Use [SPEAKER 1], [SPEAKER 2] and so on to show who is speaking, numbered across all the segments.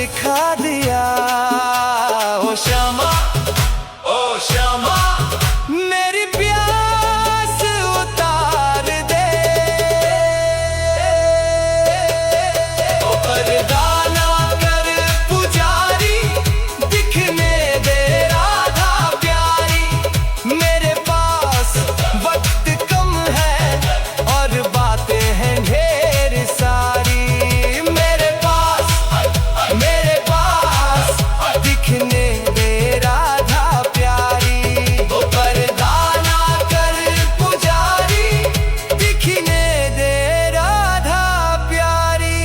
[SPEAKER 1] सिखा दिया। ओ श्यामा, ओ श्यामा, मेरी प्यास उतार दे। ओ पर्दा ना कर पुजारी, दिखने दे राधा प्यारी। मेरे पास वक्त कम है और बातें हैं ढेर सारी। मेरे पास दिखने दे राधा प्यारी। ओ पर्दा ना कर पुजारी, दिखने दे राधा प्यारी।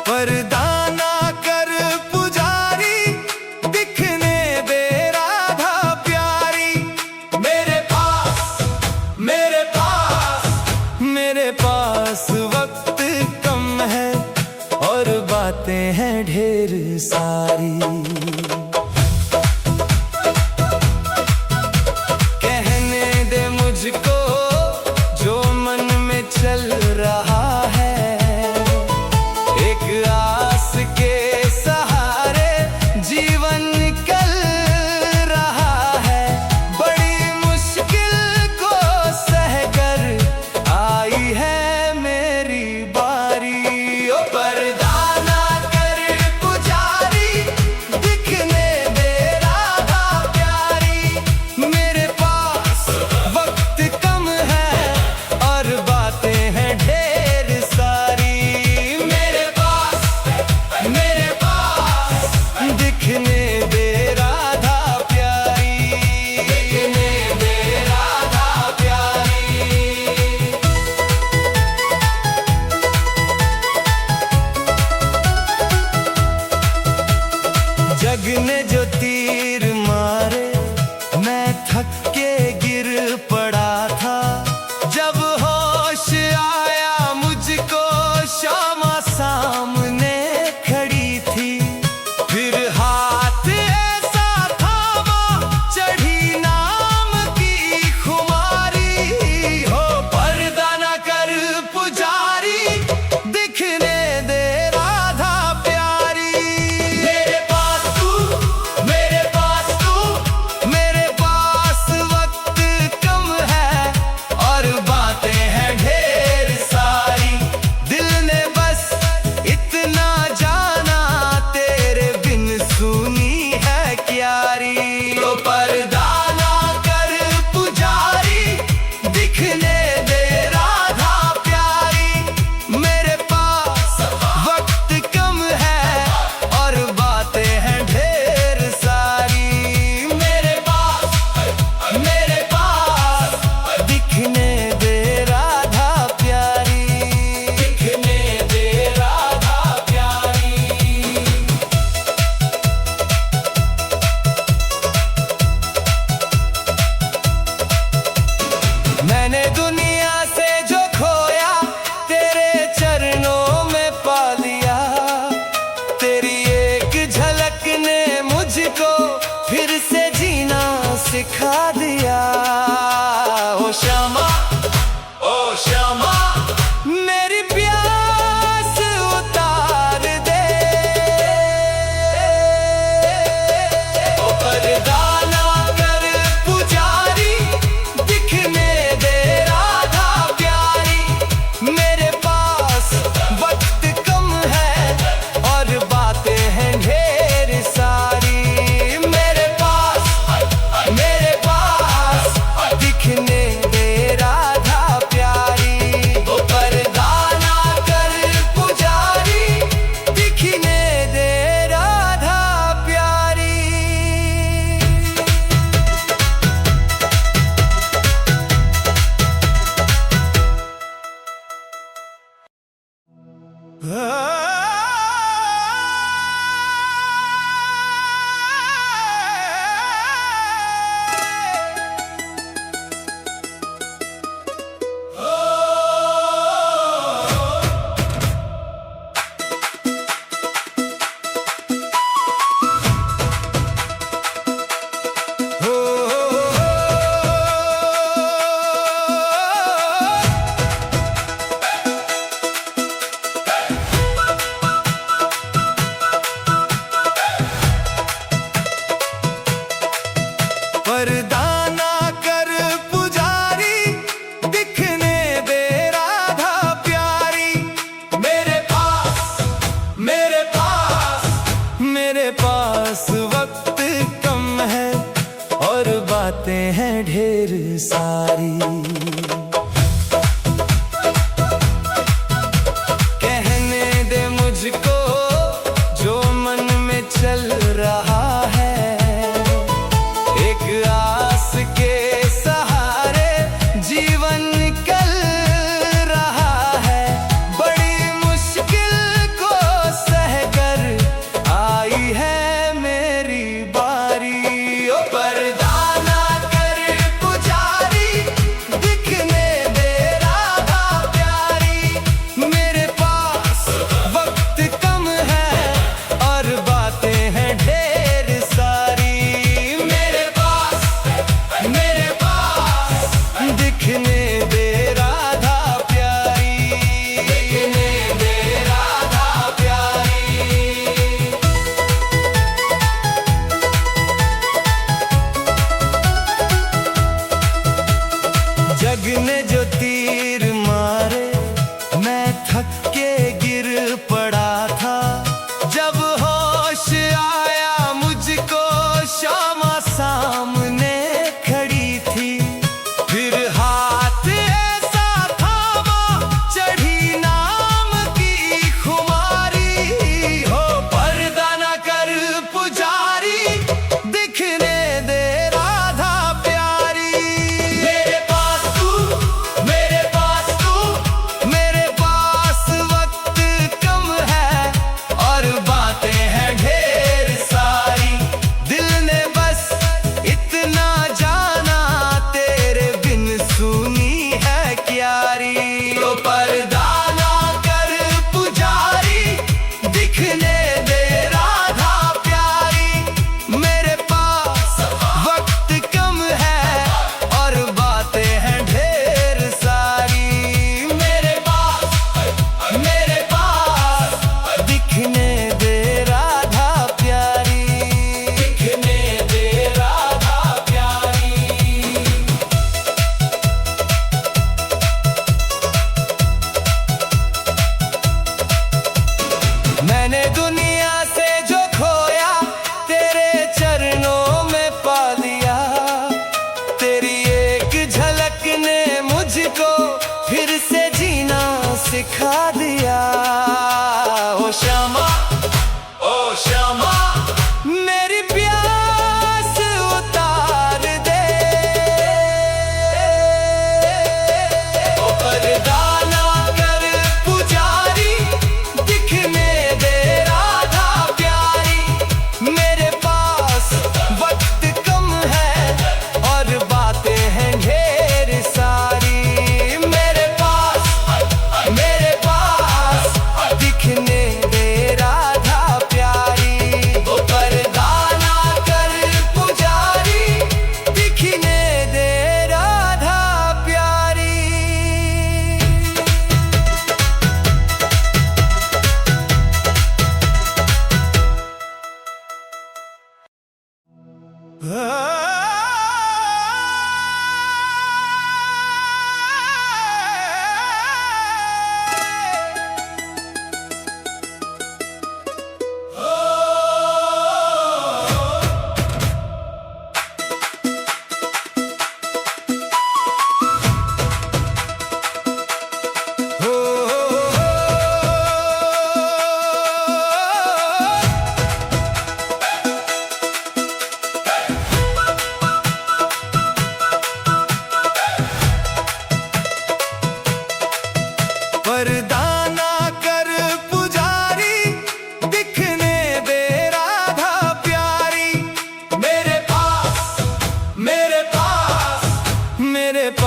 [SPEAKER 1] पर्दा ना कर पुजारी, दिखने दे राधा प्यारी। मेरे पास वक्त कम है और बातें हैं ढेर सारी। कहने दे मुझको जो मन में चल रहा है। एक आस के सहारे जीवन निकल रहा है। बड़ी मुश्किल को सहकर आई है मेरी बारी। ओ पर्दा ना कर पुजारी, दिखने दे राधा प्यारी। मेरे पास वक्त का वरदाना कर पुजारी, दिखने दे राधा प्यारी। मेरे पास मेरे पास वक्त कम है और बातें हैं ढेर सारी। कहने दे मुझको जो मन में चल रहा है, आस के सहारे जीवन निकल रहा है। बड़ी मुश्किल को सहकर आई है मेरी बारी। ओ वरदाना कर पुजारी, दिखने दे राधा प्यारी। मेरे पास वक्त कम है और बातें हैं ढेर सारी। दिखने दे राधा प्यारी, दिखने दे राधा प्यारी। जग ने जो तीर मारे मैं थक के गिर पड़ा था। जब होश आया मुझको श्यामा सामने खड़ी थी। फिर हाथ ऐसा थामा, चढ़ी नाम की खुमारी। हो वरदाना कर पुजारी, दिखने दे राधा प्यारी। मेरे पास तू, मेरे पास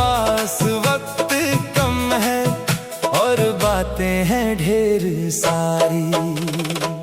[SPEAKER 1] पास वक्त कम है और बातें हैं ढेर सारी।